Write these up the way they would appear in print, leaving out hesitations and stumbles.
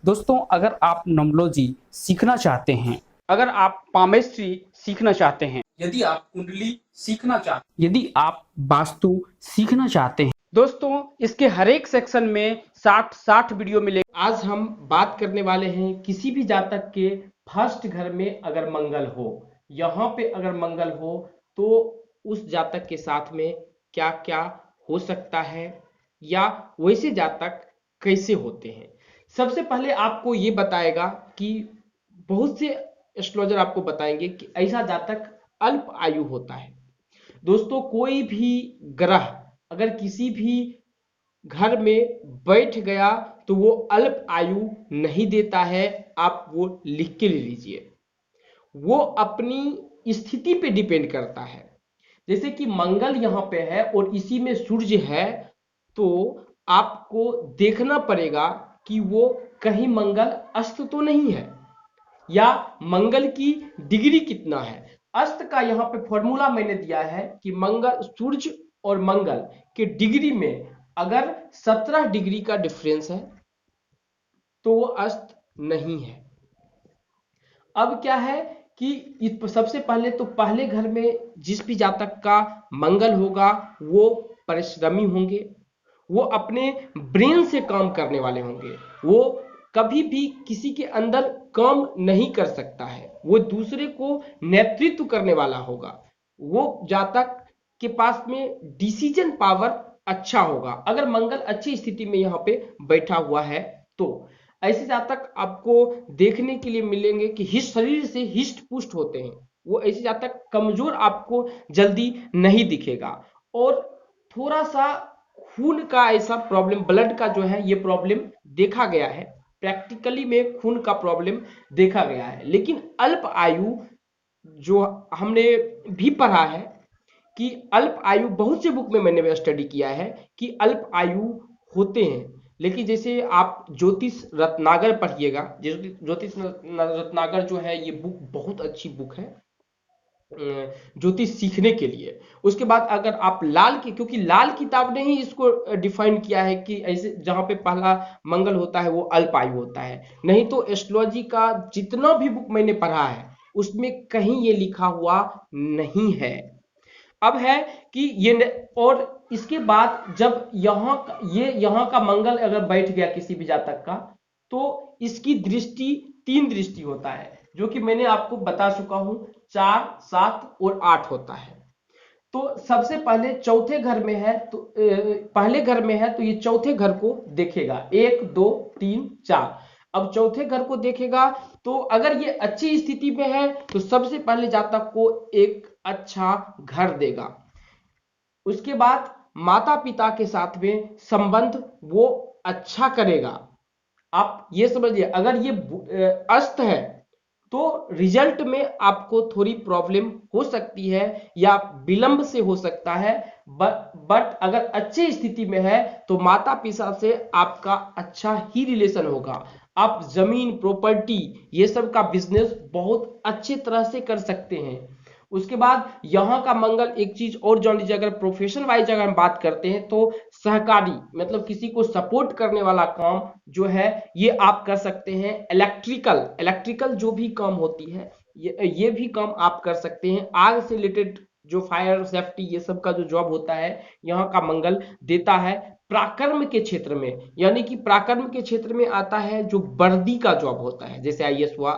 दोस्तों, अगर आप न्यूमरोलॉजी सीखना चाहते हैं, अगर आप पामेस्ट्री सीखना चाहते हैं, यदि आप कुंडली सीखना चाहते हैं, यदि आप वास्तु सीखना चाहते हैं, दोस्तों इसके हर एक सेक्शन में 60 वीडियो मिलेंगे। आज हम बात करने वाले हैं किसी भी जातक के फर्स्ट घर में अगर मंगल हो, यहाँ पे अगर मंगल हो तो उस जातक के साथ में क्या क्या हो सकता है या वैसे जातक कैसे होते हैं। सबसे पहले आपको ये बताएगा कि बहुत से एस्ट्रोलॉजर आपको बताएंगे कि ऐसा जातक अल्प आयु होता है। दोस्तों कोई भी ग्रह अगर किसी भी घर में बैठ गया तो वो अल्प आयु नहीं देता है। आप वो लिख के ले लीजिए, वो अपनी स्थिति पे डिपेंड करता है। जैसे कि मंगल यहाँ पे है और इसी में सूर्य है, तो आपको देखना पड़ेगा कि वो कहीं मंगल अस्त तो नहीं है या मंगल की डिग्री कितना है। अस्त का यहाँ पे फॉर्मूला मैंने दिया है कि मंगल, सूर्य और मंगल के डिग्री में अगर 17 डिग्री का डिफरेंस है तो वो अस्त नहीं है। अब क्या है कि सबसे पहले तो पहले घर में जिस भी जातक का मंगल होगा वो परिश्रमी होंगे, वो अपने ब्रेन से काम करने वाले होंगे, वो कभी भी किसी के अंदर काम नहीं कर सकता है, वो दूसरे को नेतृत्व करने वाला होगा, वो जातक के पास में डिसीजन पावर अच्छा होगा अगर मंगल अच्छी स्थिति में यहाँ पे बैठा हुआ है। तो ऐसे जातक आपको देखने के लिए मिलेंगे कि शरीर से हिस्ट पुष्ट होते हैं। वो ऐसे जातक कमजोर आपको जल्दी नहीं दिखेगा और थोड़ा सा खून का ऐसा प्रॉब्लम, ब्लड का जो है ये प्रॉब्लम देखा गया है, प्रैक्टिकली में खून का प्रॉब्लम देखा गया है। लेकिन अल्प आयु जो हमने भी पढ़ा है कि अल्प आयु, बहुत से बुक में मैंने स्टडी किया है कि अल्प आयु होते हैं। लेकिन जैसे आप ज्योतिष रत्नागर पढ़िएगा, ज्योतिष रत्नागर जो है ये बुक बहुत अच्छी बुक है ज्योतिष सीखने के लिए। उसके बाद अगर आप लाल की, क्योंकि लाल किताब ने ही इसको डिफाइन किया है कि ऐसे जहां पे पहला मंगल होता है वो अल्प आयु होता है, नहीं तो एस्ट्रोलॉजी का जितना भी बुक मैंने पढ़ा है उसमें कहीं ये लिखा हुआ नहीं है। अब है कि और इसके बाद जब यहाँ का मंगल अगर बैठ गया किसी भी जातक का तो इसकी दृष्टि, 3 दृष्टि होता है जो कि मैंने आपको बता चुका हूं, 4, 7 और 8 होता है। तो सबसे पहले चौथे घर में है तो पहले घर में है तो ये चौथे घर को देखेगा, 1 2 3 4। अब चौथे घर को देखेगा तो अगर ये अच्छी स्थिति में है तो सबसे पहले जातक को एक अच्छा घर देगा। उसके बाद माता पिता के साथ में संबंध वो अच्छा करेगा। आप ये समझिए अगर ये अस्त है तो रिजल्ट में आपको थोड़ी प्रॉब्लम हो सकती है या विलंब से हो सकता है। बट अगर अच्छी स्थिति में है तो माता पिता से आपका अच्छा ही रिलेशन होगा। आप जमीन, प्रॉपर्टी, ये सब का बिजनेस बहुत अच्छे तरह से कर सकते हैं। उसके बाद यहाँ का मंगल, एक चीज और जान लीजिए, अगर प्रोफेशन वाइज अगर हम बात करते हैं तो सहकारी, मतलब किसी को सपोर्ट करने वाला काम जो है ये आप कर सकते हैं। इलेक्ट्रिकल जो भी काम होती है ये भी काम आप कर सकते हैं। आग से रिलेटेड जो फायर सेफ्टी ये सब का जो जॉब होता है यहाँ का मंगल देता है। प्राकर्म के क्षेत्र में, यानी कि प्राकर्म के क्षेत्र में आता है जो वर्दी का जॉब होता है, जैसे आईएएस हुआ,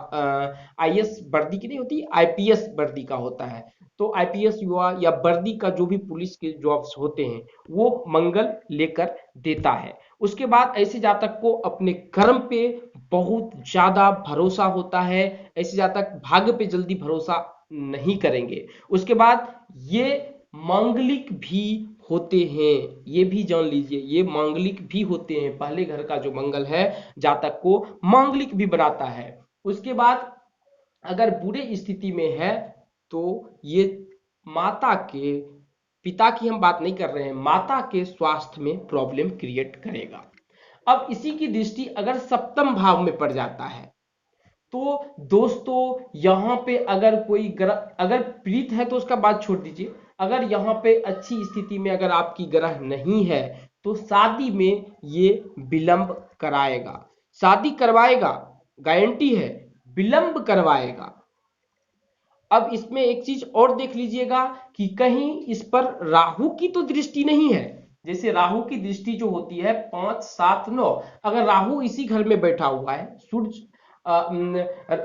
आईएएस वर्दी की नहीं होती, आईपीएस वर्दी का होता है। तो आईपीएस हुआ या वर्दी का जो भी पुलिस के जॉब्स होते हैं वो मंगल लेकर देता है। उसके बाद ऐसे जातक को अपने कर्म पे बहुत ज्यादा भरोसा होता है, ऐसे जातक भाग्य पे जल्दी भरोसा नहीं करेंगे। उसके बाद ये मांगलिक भी होते हैं, ये भी जान लीजिए, ये मांगलिक भी होते हैं। पहले घर का जो मंगल है जातक को मांगलिक भी बनाता है। उसके बाद अगर बुरे स्थिति में है तो ये माता के, पिता की हम बात नहीं कर रहे हैं, माता के स्वास्थ्य में प्रॉब्लम क्रिएट करेगा। अब इसी की दृष्टि अगर सप्तम भाव में पड़ जाता है तो दोस्तों यहाँ पे अगर कोई ग्रह अगर प्रीत है तो उसका बात छोड़ दीजिए, अगर यहाँ पे अच्छी स्थिति में अगर आपकी ग्रह नहीं है तो शादी में ये विलंब कराएगा। शादी करवाएगा, गारंटी है, विलंब करवाएगा। अब इसमें एक चीज और देख लीजिएगा कि कहीं इस पर राहु की तो दृष्टि नहीं है। जैसे राहु की दृष्टि जो होती है 5, 7, 9, अगर राहु इसी घर में बैठा हुआ है, सूर्य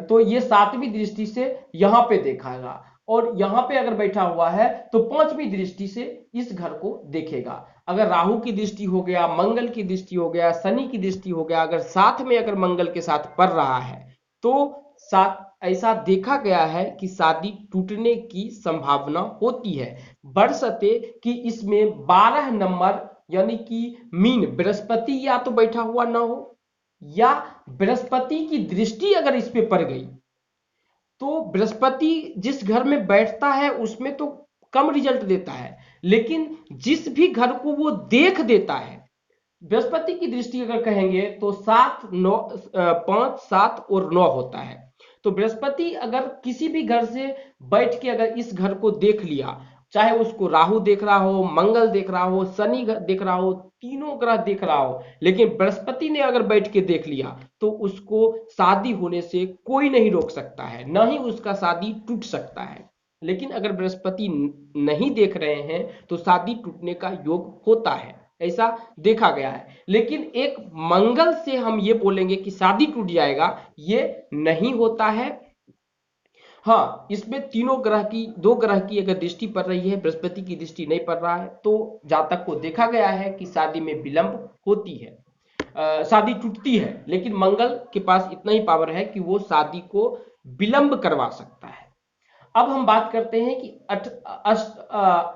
तो ये 7वीं दृष्टि से यहां पे देखेगा, और यहां पे अगर बैठा हुआ है तो 5वीं दृष्टि से इस घर को देखेगा। अगर राहु की दृष्टि हो गया, मंगल की दृष्टि हो गया, शनि की दृष्टि हो गया, अगर साथ में अगर मंगल के साथ पड़ रहा है तो साथ ऐसा देखा गया है कि शादी टूटने की संभावना होती है, बशर्ते कि इसमें 12 नंबर यानी कि मीन बृहस्पति या तो बैठा हुआ ना हो, या बृहस्पति की दृष्टि अगर इस पे पड़ गई। तो बृहस्पति जिस घर में बैठता है उसमें तो कम रिजल्ट देता है, लेकिन जिस भी घर को वो देख देता है, बृहस्पति की दृष्टि अगर कहेंगे तो 7, 9, 5, 7 और 9 होता है। तो बृहस्पति अगर किसी भी घर से बैठ के अगर इस घर को देख लिया, चाहे उसको राहु देख रहा हो, मंगल देख रहा हो, शनि देख रहा हो, तीनों ग्रह देख रहा हो, लेकिन बृहस्पति ने अगर बैठ के देख लिया तो उसको शादी होने से कोई नहीं रोक सकता है, ना ही उसका शादी टूट सकता है। लेकिन अगर बृहस्पति नहीं देख रहे हैं तो शादी टूटने का योग होता है, ऐसा देखा गया है। लेकिन एक मंगल से हम ये बोलेंगे कि शादी टूट जाएगा, ये नहीं होता है। हाँ, इसमें तीनों ग्रह की, 2 ग्रह की अगर दृष्टि पड़ रही है, बृहस्पति की दृष्टि नहीं पड़ रहा है, तो जातक को देखा गया है कि शादी में विलंब होती है, शादी टूटती है। लेकिन मंगल के पास इतना ही पावर है कि वो शादी को विलंब करवा सकता है। अब हम बात करते हैं कि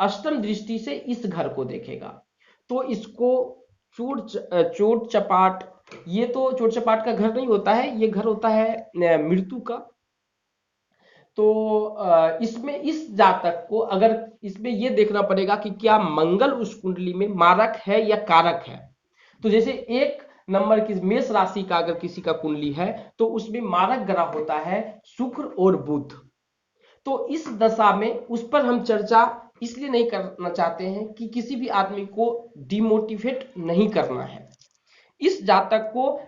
अष्टम दृष्टि से इस घर को देखेगा, तो इसको चोट चपाट, ये तो चोट चपाट का घर नहीं होता है, ये घर होता है मृत्यु का। तो इसमें इस जातक को अगर इसमें ये देखना पड़ेगा कि क्या मंगल उस कुंडली में मारक है या कारक है। तो जैसे 1 नंबर की मेष राशि का अगर किसी का कुंडली है तो उसमें मारक ग्रह होता है शुक्र और बुध। तो इस दशा में उस पर हम चर्चा इसलिए नहीं करना चाहते हैं कि किसी भी आदमी को डिमोटिवेट नहीं करना है। इस जातक को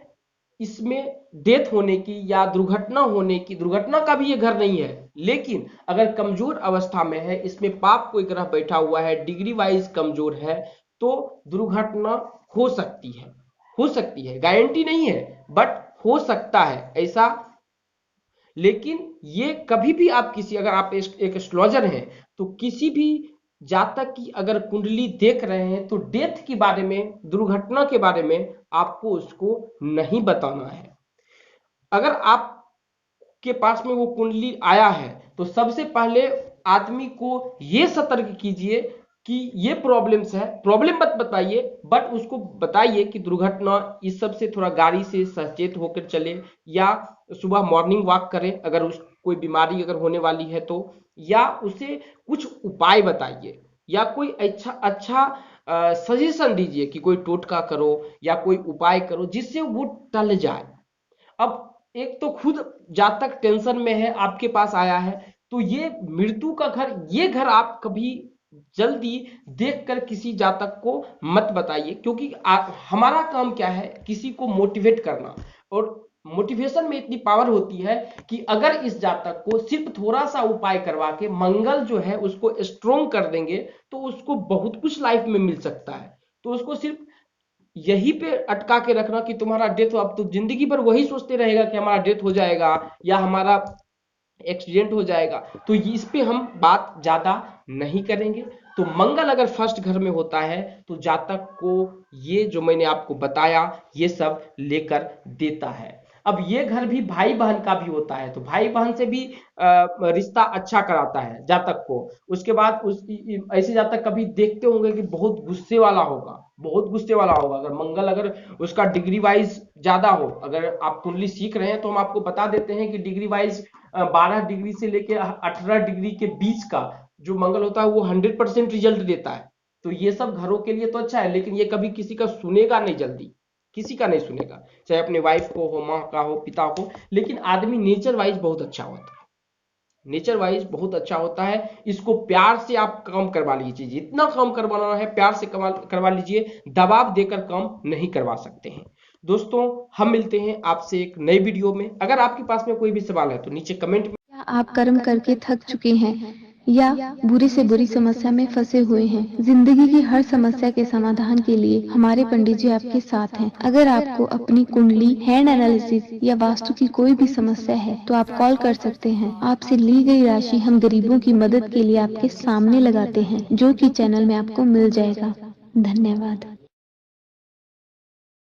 इसमें डेथ होने की या दुर्घटना होने की, दुर्घटना का भी ये घर नहीं है, लेकिन अगर कमजोर अवस्था में है, इसमें पाप कोई ग्रह बैठा हुआ है, डिग्री वाइज कमजोर है, तो दुर्घटना हो सकती है, हो सकती है, गारंटी नहीं है बट हो सकता है ऐसा। लेकिन ये कभी भी आप किसी, अगर आप एक एस्ट्रोलॉजर हैं तो किसी भी जातक की अगर कुंडली देख रहे हैं तो डेथ के बारे में, दुर्घटना के बारे में आपको उसको नहीं बताना है। अगर आप के पास में वो कुंडली आया है तो सबसे पहले आदमी को ये सतर्क कीजिए कि ये प्रॉब्लम्स है, प्रॉब्लम मत बताइए बट उसको बताइए कि दुर्घटना, इस सब से थोड़ा गाड़ी से सचेत होकर चले, या सुबह मॉर्निंग वॉक करें अगर उस कोई बीमारी अगर होने वाली है तो, या उसे कुछ उपाय बताइए, या कोई अच्छा अच्छा सजेशन दीजिए कि कोई टोटका करो या कोई उपाय करो जिससे वो टल जाए। अब एक तो खुद जातक टेंशन में है, आपके पास आया है, तो ये मृत्यु का घर, ये घर आप कभी जल्दी देखकर किसी जातक को मत बताइए, क्योंकि हमारा काम क्या है, किसी को मोटिवेट करना, और मोटिवेशन में इतनी पावर होती है कि अगर इस जातक को सिर्फ थोड़ा सा उपाय करवा के मंगल जो है उसको स्ट्रोंग कर देंगे तो उसको बहुत कुछ लाइफ में मिल सकता है। तो उसको सिर्फ यही पे अटका के रखना कि तुम्हारा डेथ हो, अब तो जिंदगी भर वही सोचते रहेगा कि हमारा डेथ हो जाएगा या हमारा एक्सीडेंट हो जाएगा, तो इस पे हम बात ज्यादा नहीं करेंगे। तो मंगल अगर फर्स्ट घर में होता है तो जातक को ये जो मैंने आपको बताया ये सब लेकर देता है। अब ये घर भी भाई बहन का भी होता है, तो भाई बहन से भी रिश्ता अच्छा कराता है जातक को। उसके बाद उस ऐसे जातक कभी देखते होंगे कि बहुत गुस्से वाला होगा, बहुत गुस्से वाला होगा, अगर मंगल अगर उसका डिग्री वाइज ज्यादा हो। अगर आप कुंडली सीख रहे हैं तो हम आपको बता देते हैं कि डिग्री वाइज 12 डिग्री से लेकर 18 डिग्री के बीच का जो मंगल होता है वो 100% रिजल्ट देता है। तो ये सब घरों के लिए तो अच्छा है, लेकिन ये कभी किसी का सुनेगा नहीं, जल्दी किसी का नहीं सुनेगा, चाहे अपने वाइफ को हो, माँ का हो, पिता को। लेकिन आदमी नेचर वाइज बहुत अच्छा होता है, नेचर वाइज बहुत अच्छा होता है। इसको प्यार से आप काम करवा लीजिए, जितना काम करवाना है प्यार से करवा लीजिए, दबाव देकर काम नहीं करवा सकते हैं। दोस्तों हम मिलते हैं आपसे एक नई वीडियो में। अगर आपके पास में कोई भी सवाल है तो नीचे कमेंट में। क्या आप कर्म करके थक चुके हैं या बुरी से बुरी समस्या में फंसे हुए हैं? जिंदगी की हर समस्या के समाधान के लिए हमारे पंडित जी आपके साथ हैं। अगर आपको अपनी कुंडली, हैंड एनालिसिस या वास्तु की कोई भी समस्या है तो आप कॉल कर सकते हैं। आपसे ली गई राशि हम गरीबों की मदद के लिए आपके सामने लगाते हैं, जो कि चैनल में आपको मिल जाएगा। धन्यवाद।